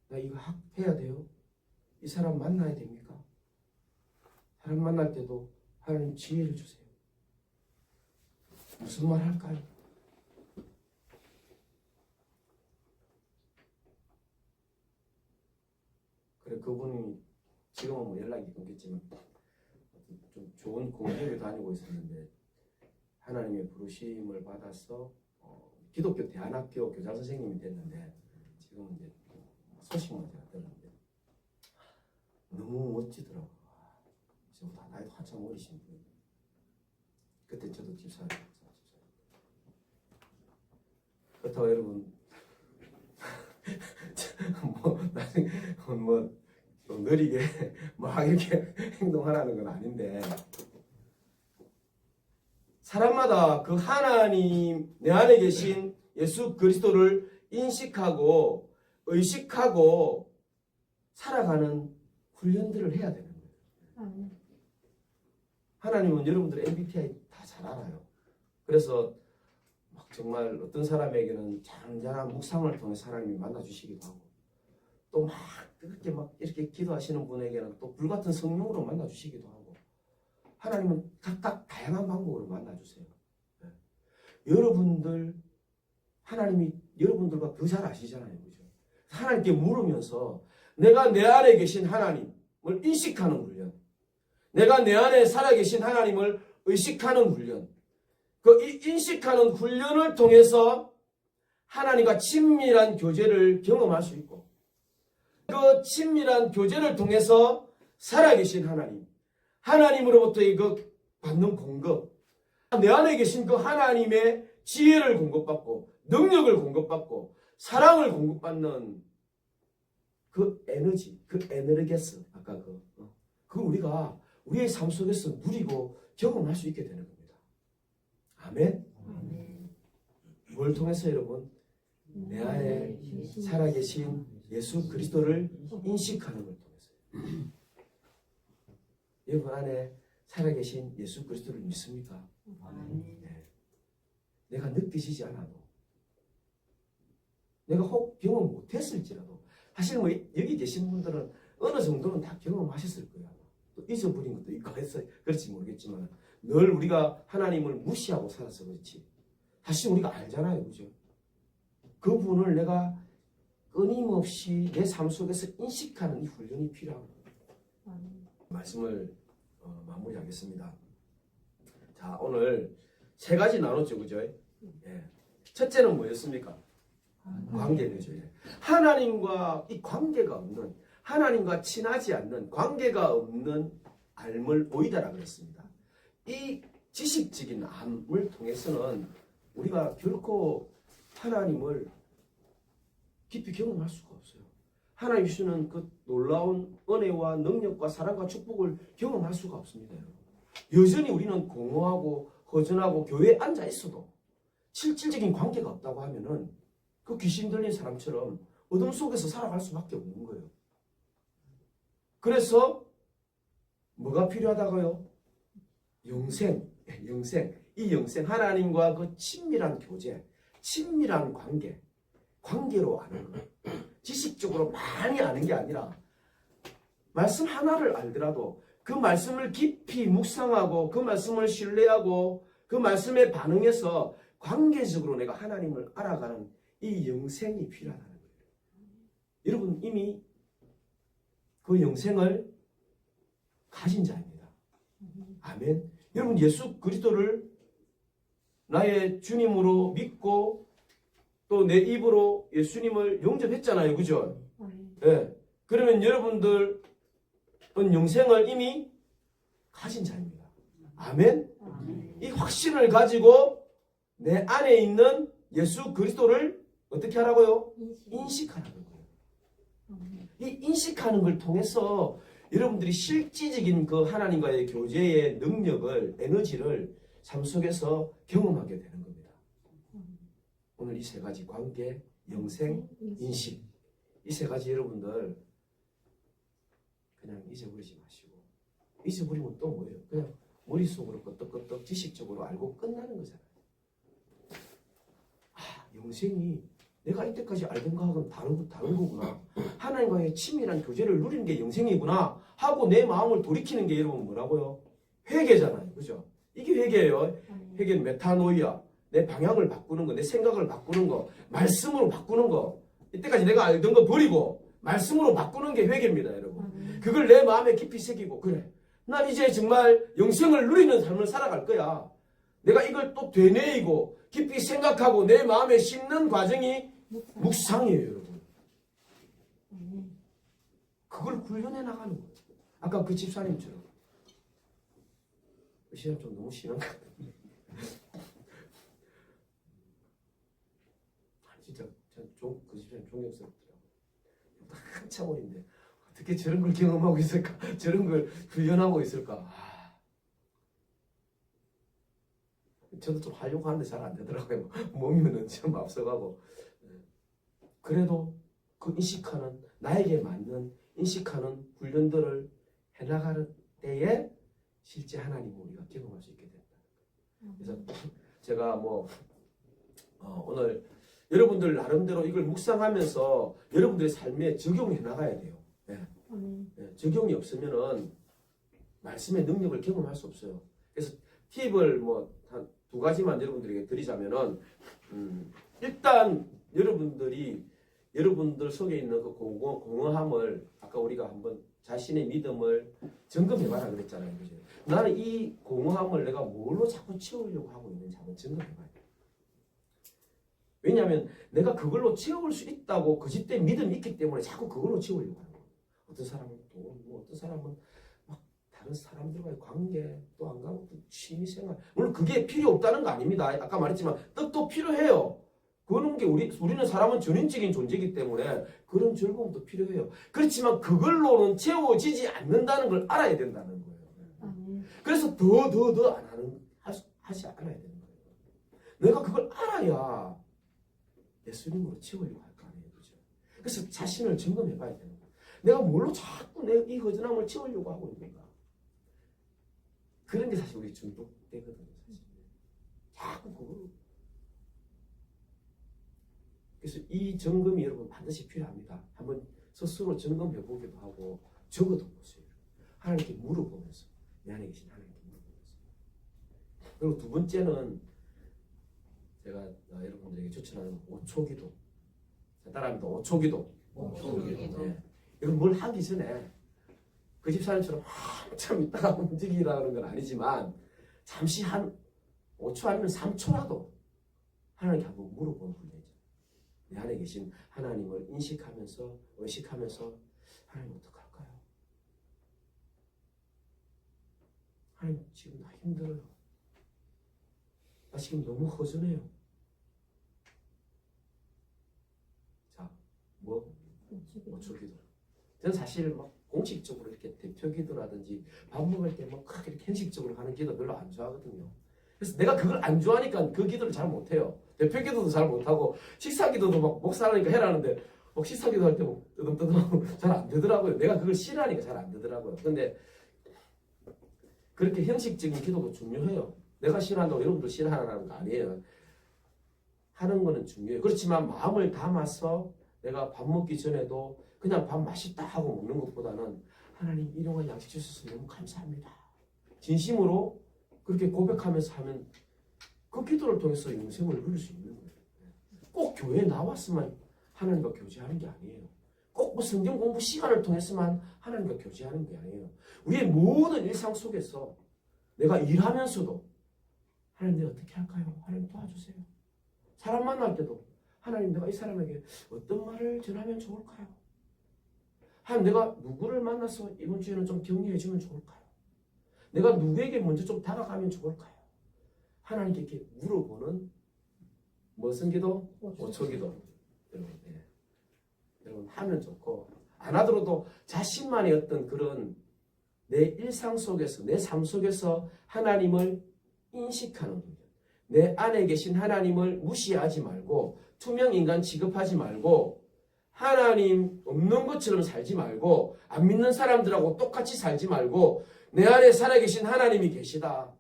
나 이거 해야 돼요? 이 사람 만나야 됩니까? 사람 만날 때도 하나님 지혜를 주세요. 무슨 말 할까요? 그래 그분이 지금은 뭐 연락이 끊겼지만 좀 좋은 공교를 다니고 있었는데 하나님의 부르심을 받아서 기독교 대안학교 교장 선생님이 됐는데 지금은 이제 소식만 제가 들었는데 너무 멋지더라고요. 저보다 나이도 한참 어리신 분. 그때 저도 집사님. 그렇다고 여러분 나중에 좀 느리게 막 이렇게 행동하라는 건 아닌데 사람마다 그 하나님 내 안에 계신 예수 그리스도를 인식하고 의식하고 살아가는 훈련들을 해야 되는 거예요. 하나님은 여러분들 MBTI 다 잘 알아요. 그래서 정말 어떤 사람에게는 잔잔한 묵상을 통해 하나님이 만나주시기도 하고 또 막 그렇게 막 이렇게 기도하시는 분에게는 또 불같은 성령으로 만나주시기도 하고 하나님은 각각 다양한 방법으로 만나주세요. 네. 여러분들 하나님이 여러분들과 더 잘 아시잖아요. 그죠? 하나님께 물으면서 내가 내 안에 계신 하나님을 인식하는 훈련, 내가 내 안에 살아계신 하나님을 의식하는 훈련, 그 인식하는 훈련을 통해서 하나님과 친밀한 교제를 경험할 수 있고 그 친밀한 교제를 통해서 살아계신 하나님, 하나님으로부터 이거 받는 공급, 내 안에 계신 그 하나님의 지혜를 공급받고 능력을 공급받고 사랑을 공급받는 그 에너지, 그 에너게스, 아까 그 우리가 우리의 삶 속에서 누리고 경험할 수 있게 되는 겁니다. 아멘. 뭘 통해서 여러분? 내 안에 살아계신 예수 그리스도를 인식하는 걸 통해서요. 여러분 안에 살아계신 예수 그리스도를 믿습니까? 네. 내가 느끼시지 않아도, 내가 혹 경험 못했을지라도, 사실 뭐 여기 계신 분들은 어느 정도는 다 경험하셨을 거예요. 또 잊어버린 것도 있고 해서 그렇지 모르겠지만, 늘 우리가 하나님을 무시하고 살아서 그렇지 사실 우리가 알잖아요, 그죠? 그분을 내가 끊임없이 내 삶 속에서 인식하는 이 훈련이 필요합니다. 말씀을 마무리하겠습니다. 자, 오늘 세 가지 나눴죠, 그죠? 예. 첫째는 뭐였습니까? 관계죠. 예. 하나님과 이 관계가 없는, 하나님과 친하지 않는, 관계가 없는 삶을 오이다라 그랬습니다. 이 지식적인 암을 통해서는 우리가 결코 하나님을 깊이 경험할 수가 없어요. 하나님 주시는 그 놀라운 은혜와 능력과 사랑과 축복을 경험할 수가 없습니다. 여전히 우리는 공허하고 허전하고 교회에 앉아 있어도 실질적인 관계가 없다고 하면은 그 귀신 들린 사람처럼 어둠 속에서 살아갈 수밖에 없는 거예요. 그래서 뭐가 필요하다고요? 영생. 이 영생, 하나님과 그 친밀한 교제, 친밀한 관계로 아는 것. 지식적으로 많이 아는 게 아니라 말씀 하나를 알더라도 그 말씀을 깊이 묵상하고 그 말씀을 신뢰하고 그 말씀에 반응해서 관계적으로 내가 하나님을 알아가는 이 영생이 필요하다는 거예요. 여러분 이미 그 영생을 가진 자입니다. 아멘. 여러분 예수 그리스도를 나의 주님으로 믿고 또 내 입으로 예수님을 영접했잖아요. 그죠? 예. 그러면 여러분들은 영생을 이미 가진 자입니다. 아멘? 이 확신을 가지고 내 안에 있는 예수 그리스도를 어떻게 하라고요? 인식하라는 거예요. 이 인식하는 걸 통해서 여러분들이 실질적인 그 하나님과의 교제의 능력을, 에너지를 삶 속에서 경험하게 되는 겁니다. 오늘 이 세 가지 관계, 영생, 인식, 이 세 가지 여러분들 그냥 잊어버리지 마시고, 잊어버리면 또 뭐예요? 그냥 머릿속으로 끄떡끄떡 지식적으로 알고 끝나는 거잖아요. 영생이 내가 이때까지 알던 거하고는 다른 거구나. 하나님과의 친밀한 교제를 누리는 게 영생이구나 하고 내 마음을 돌이키는 게 여러분 뭐라고요? 회개잖아요. 그죠? 이게 회개예요. 회개는 메타노이아. 내 방향을 바꾸는 거, 내 생각을 바꾸는 거, 말씀으로 바꾸는 거. 이때까지 내가 알던 거 버리고 말씀으로 바꾸는 게 회개입니다, 여러분. 그걸 내 마음에 깊이 새기고, 그래, 난 이제 정말 영생을 누리는 삶을 살아갈 거야. 내가 이걸 또 되뇌이고 깊이 생각하고 내 마음에 심는 과정이 묵상이에요, 여러분. 그걸 훈련해 나가는 거예요. 아까 그 집사님처럼. 그 시간 좀 너무 심한 것 같아요. 진짜 그 집사님 존경스럽더라고요. 한참 어린데 어떻게 저런 걸 경험하고 있을까? 저런 걸 훈련하고 있을까? 저도 좀 하려고 하는데 잘 안 되더라고요. 몸이면 좀 앞서가고. 그래도 그 인식하는, 나에게 맞는 인식하는 훈련들을 해나가는 때에 실제 하나님을 우리가 경험할 수 있게 된다. 그래서 제가 오늘 여러분들 나름대로 이걸 묵상하면서 여러분들의 삶에 적용해 나가야 돼요. 적용이 없으면은 말씀의 능력을 경험할 수 없어요. 그래서 팁을 한 두 가지만 여러분들에게 드리자면은, 일단 여러분들 속에 있는 그 공허함을 아까 우리가 한번 자신의 믿음을 점검해봐라 그랬잖아요. 그죠? 나는 이 공허함을 내가 뭘로 자꾸 채우려고 하고 있는지 한번 점검해봐야 돼요. 왜냐하면 내가 그걸로 채울 수 있다고 그 집대 믿음이 있기 때문에 자꾸 그걸로 채우려고 하는 거예요. 어떤 사람은 돈, 어떤 사람은 막 다른 사람들과의 관계, 또 안 가고 또 취미생활. 물론 그게 필요 없다는 거 아닙니다. 아까 말했지만 떡도 필요해요. 그런 게 우리는 사람은 전인적인 존재이기 때문에 그런 즐거움도 필요해요. 그렇지만 그걸로는 채워지지 않는다는 걸 알아야 된다는 거예요. 그래서 더 안 하지 않아야 되는 거예요. 내가 그걸 알아야 예수님으로 채우려고 할 거 아니에요. 그죠? 그래서 자신을 점검해 봐야 되는 거예요. 내가 뭘로 자꾸 내 이 허전함을 채우려고 하고 있는가? 그런 게 사실 우리 중독되거든요. 사실. 자꾸 그거. 그래서 이 점검이 여러분 반드시 필요합니다. 한번 스스로 점검해 보기도 하고 적어도 보세요. 하나님께 물어보면서 내 안에 계신 하나님께 물어보면서. 그리고 두 번째는 제가 여러분들에게 추천하는 5초 기도. 따라합니다. 5초 기도. 5초 기도. 네. 이건 뭘 하기 전에 그 집사님처럼 한참 있다가 움직이라는 건 아니지만 잠시 한 5초 아니면 3초라도 하나님께 한번 물어보는 분이죠. 내 안에 계신 하나님을 인식하면서 의식하면서 하나님 어떡할까요? 하나님 지금 나 힘들어요. 나 지금 너무 허전해요. 자, 뭐? 5초 기도. 저는 사실 막 공식적으로 이렇게 대표 기도라든지 밥 먹을 때 막 이렇게 형식적으로 하는 기도 별로 안 좋아하거든요. 그래서 내가 그걸 안 좋아하니까 그 기도를 잘 못해요. 대표 기도도 잘 못하고 식사 기도도 막 목사라니까 해라는데 막 식사 기도 할 때 막 뜨듬뜨듬하고 잘 안 되더라고요. 내가 그걸 싫어하니까 잘 안 되더라고요. 근데 그렇게 형식적인 기도도 중요해요. 내가 싫어한다고 여러분들 싫어하라는 거 아니에요. 하는 거는 중요해요. 그렇지만 마음을 담아서 내가 밥 먹기 전에도 그냥 밥 맛있다 하고 먹는 것보다는 하나님 일용할 양식 주셔서 너무 감사합니다. 진심으로 그렇게 고백하면서 하면 그 기도를 통해서 영생을 누릴 수 있는 거예요. 꼭 교회에 나왔으면 하나님과 교제하는 게 아니에요. 꼭 뭐 성경 공부 시간을 통해서만 하나님과 교제하는 게 아니에요. 우리의 모든 일상 속에서 내가 일하면서도 하나님 내가 어떻게 할까요? 하나님 도와주세요. 사람 만날 때도 하나님 내가 이 사람에게 어떤 말을 전하면 좋을까요? 하나님 내가 누구를 만나서 이번 주에는 좀 격려해 주면 좋을까요? 내가 누구에게 먼저 좀 다가가면 좋을까요? 하나님께 이렇게 물어보는 무슨 기도? 5초 기도. 여러분, 네. 여러분 하면 좋고 안 하더라도 자신만의 어떤 그런 내 일상 속에서 내 삶 속에서 하나님을 인식하는 거예요. 내 안에 계신 하나님을 무시하지 말고 투명 인간 취급하지 말고 하나님 없는 것처럼 살지 말고 안 믿는 사람들하고 똑같이 살지 말고 내 안에 살아계신 하나님이 계시다.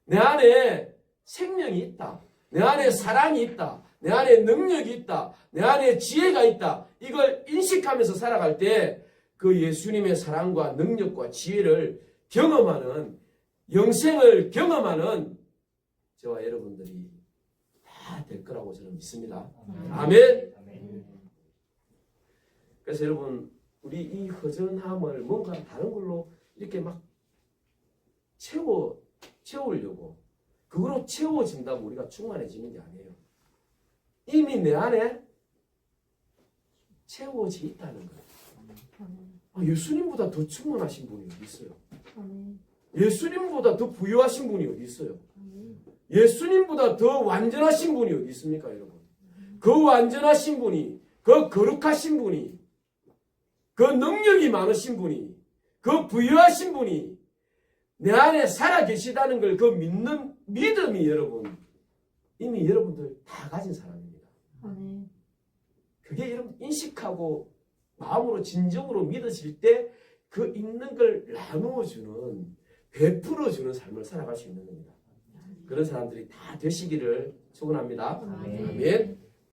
내 안에 생명이 있다. 내 안에 사랑이 있다. 내 안에 능력이 있다. 내 안에 지혜가 있다. 이걸 인식하면서 살아갈 때 그 예수님의 사랑과 능력과 지혜를 경험하는 영생을 경험하는 저와 여러분들이 다 될 거라고 저는 믿습니다. 아멘. 그래서 여러분 우리 이 허전함을 뭔가 다른 걸로 이렇게 막 채우려고 그거로 채워진다고 우리가 충만해지는 게 아니에요. 이미 내 안에 채워져 있다는 거예요. 예수님보다 더 충만하신 분이 어디 있어요? 예수님보다 더 부유하신 분이 어디 있어요? 예수님보다 더 완전하신 분이 어디 있습니까, 여러분? 그 완전하신 분이, 그 거룩하신 분이, 그 능력이 많으신 분이, 그 부유하신 분이 내 안에 살아계시다는 걸 그 믿는 믿음이 여러분 이미 여러분들 다 가진 사람입니다. 그게 여러분 인식하고 마음으로 진정으로 믿어질 때 그 있는 걸 나누어주는 베풀어주는 삶을 살아갈 수 있는 겁니다. 그런 사람들이 다 되시기를 축원합니다. 아멘.